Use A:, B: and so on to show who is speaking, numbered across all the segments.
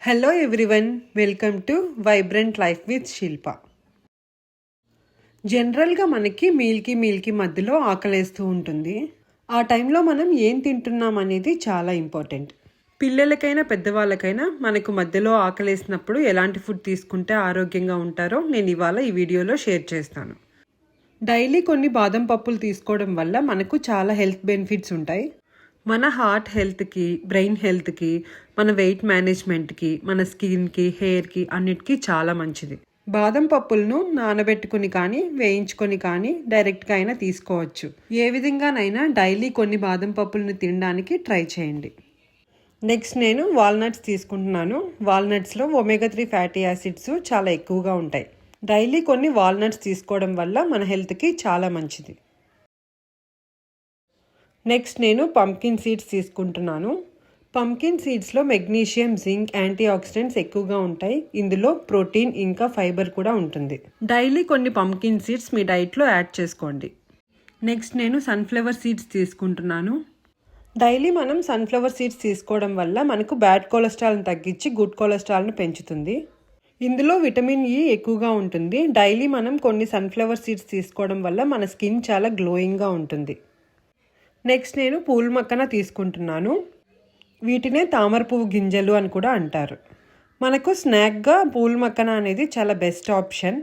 A: Hello everyone, welcome to vibrant life with Shilpa. జనరల్గా మనకి మీల్కి మధ్యలో ఆకలేస్తూ ఉంటుంది. ఆ టైంలో మనం ఏం తింటున్నాం అనేది చాలా ఇంపార్టెంట్. పిల్లలకైనా పెద్దవాళ్ళకైనా మనకు మధ్యలో ఆకలేసినప్పుడు ఎలాంటి ఫుడ్ తీసుకుంటే ఆరోగ్యంగా ఉంటారో నేను ఇవాళ ఈ వీడియోలో షేర్ చేస్తాను. డైలీ కొన్ని బాదం పప్పులు తీసుకోవడం వల్ల మనకు చాలా హెల్త్ బెనిఫిట్స్ ఉంటాయి. మన హార్ట్ హెల్త్కి, బ్రెయిన్ హెల్త్కి, మన వెయిట్ మేనేజ్మెంట్కి, మన స్కిన్కి, హెయిర్కి అన్నిటికీ చాలా మంచిది. బాదం పప్పులను నానబెట్టుకుని కానీ వేయించుకొని కానీ డైరెక్ట్గా అయినా తీసుకోవచ్చు. ఏ విధంగానైనా డైలీ కొన్ని బాదం పప్పులను తినడానికి ట్రై చేయండి. నెక్స్ట్ నేను వాల్నట్స్ తీసుకుంటున్నాను. వాల్నట్స్లో ఒమేగా 3 ఫ్యాటీ యాసిడ్స్ చాలా ఎక్కువగా ఉంటాయి. డైలీ కొన్ని వాల్నట్స్ తీసుకోవడం వల్ల మన హెల్త్కి చాలా మంచిది. నెక్స్ట్ నేను పంకిన్ సీడ్స్ తీసుకుంటున్నాను. పంకిన్ సీడ్స్లో మెగ్నీషియం, జింక్, యాంటీ ఆక్సిడెంట్స్ ఎక్కువగా ఉంటాయి. ఇందులో ప్రోటీన్ ఇంకా ఫైబర్ కూడా ఉంటుంది. డైలీ కొన్ని పంకిన్ సీడ్స్ మీ డైట్లో యాడ్ చేసుకోండి. నెక్స్ట్ నేను సన్ఫ్లవర్ సీడ్స్ తీసుకుంటున్నాను. డైలీ మనం సన్ఫ్లవర్ సీడ్స్ తీసుకోవడం వల్ల మనకు బ్యాడ్ కొలెస్ట్రాల్ని తగ్గించి గుడ్ కొలెస్ట్రాల్ని పెంచుతుంది. ఇందులో విటమిన్ E ఎక్కువగా ఉంటుంది. డైలీ మనం కొన్ని సన్ఫ్లవర్ సీడ్స్ తీసుకోవడం వల్ల మన స్కిన్ చాలా గ్లోయింగ్గా ఉంటుంది. నెక్స్ట్ నేను పూల మక్కన తీసుకుంటున్నాను. వీటినే తామర పువ్వు గింజలు అని కూడా అంటారు. మనకు స్నాక్గా పూల మక్కన అనేది చాలా బెస్ట్ ఆప్షన్.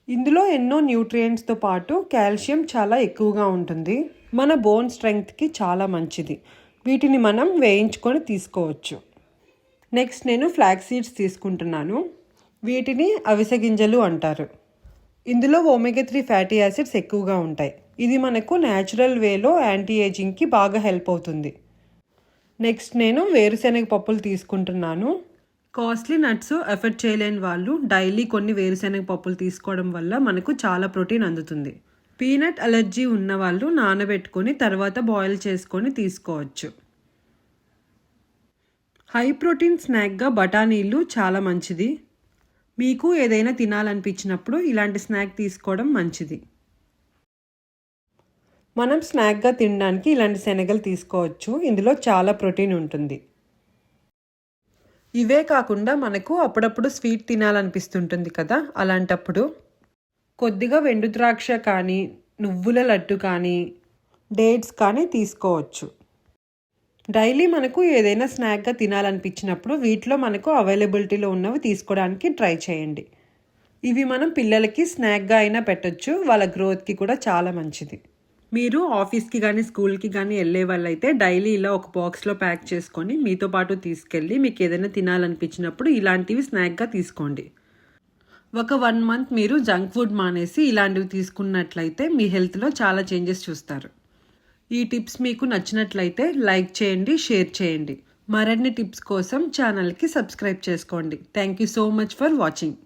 A: ఇందులో ఎన్నో న్యూట్రియంట్స్తో పాటు కాల్షియం చాలా ఎక్కువగా ఉంటుంది. మన బోన్ స్ట్రెంగ్త్కి చాలా మంచిది. వీటిని మనం వేయించుకొని తీసుకోవచ్చు. నెక్స్ట్ నేను ఫ్లాక్స్ సీడ్స్ తీసుకుంటున్నాను. వీటిని అవిసె గింజలు అంటారు. ఇందులో ఒమేగా 3 ఫ్యాటీ యాసిడ్స్ ఎక్కువగా ఉంటాయి. ఇది మనకు న్యాచురల్ వేలో యాంటీ ఏజింగ్కి బాగా హెల్ప్ అవుతుంది. నెక్స్ట్ నేను వేరుశెనగ పప్పులు తీసుకుంటున్నాను. కాస్ట్లీ నట్స్ ఎఫర్ట్ చేయలేని వాళ్ళు డైలీ కొన్ని వేరుశెనగ పప్పులు తీసుకోవడం వల్ల మనకు చాలా ప్రోటీన్ అందుతుంది. పీనట్ అలర్జీ ఉన్న వాళ్ళు నానబెట్టుకొని తర్వాత బాయిల్ చేసుకొని తీసుకోవచ్చు. హై ప్రోటీన్ స్నాక్గా బఠానీలు చాలా మంచిది. మీకు ఏదైనా తినాలనిపించినప్పుడు ఇలాంటి స్నాక్ తీసుకోవడం మంచిది. మనం స్నాక్గా తినడానికి ఇలాంటి శనగలు తీసుకోవచ్చు. ఇందులో చాలా ప్రోటీన్ ఉంటుంది. ఇవే కాకుండా మనకు అప్పుడప్పుడు స్వీట్ తినాలనిపిస్తుంటుంది కదా, అలాంటప్పుడు కొద్దిగా వెండు ద్రాక్ష కానీ, నువ్వుల లడ్డు కానీ, డేట్స్ కానీ తీసుకోవచ్చు. డైలీ మనకు ఏదైనా స్నాక్గా తినాలనిపించినప్పుడు వీటిలో మనకు అవైలబిలిటీలో ఉన్నవి తీసుకోవడానికి ట్రై చేయండి. ఇవి మనం పిల్లలకి స్నాక్గా అయినా పెట్టచ్చు. వాళ్ళ గ్రోత్కి కూడా చాలా మంచిది. మీరు ఆఫీస్కి కానీ స్కూల్కి కానీ వెళ్ళే వాళ్ళైతే డైలీ ఇలా ఒక బాక్స్లో ప్యాక్ చేసుకొని మీతో పాటు తీసుకెళ్ళి మీకు ఏదైనా తినాలనిపించినప్పుడు ఇలాంటివి స్నాక్గా తీసుకోండి. ఒక 1 మంత్ మీరు జంక్ ఫుడ్ మానేసి ఇలాంటివి తీసుకున్నట్లయితే మీ హెల్త్లో చాలా చేంజెస్ చూస్తారు. ఈ టిప్స్ మీకు నచ్చినట్లయితే లైక్ చేయండి, షేర్ చేయండి. మరిన్ని టిప్స్ కోసం ఛానల్కి సబ్స్క్రైబ్ చేసుకోండి. Thank you so much for watching.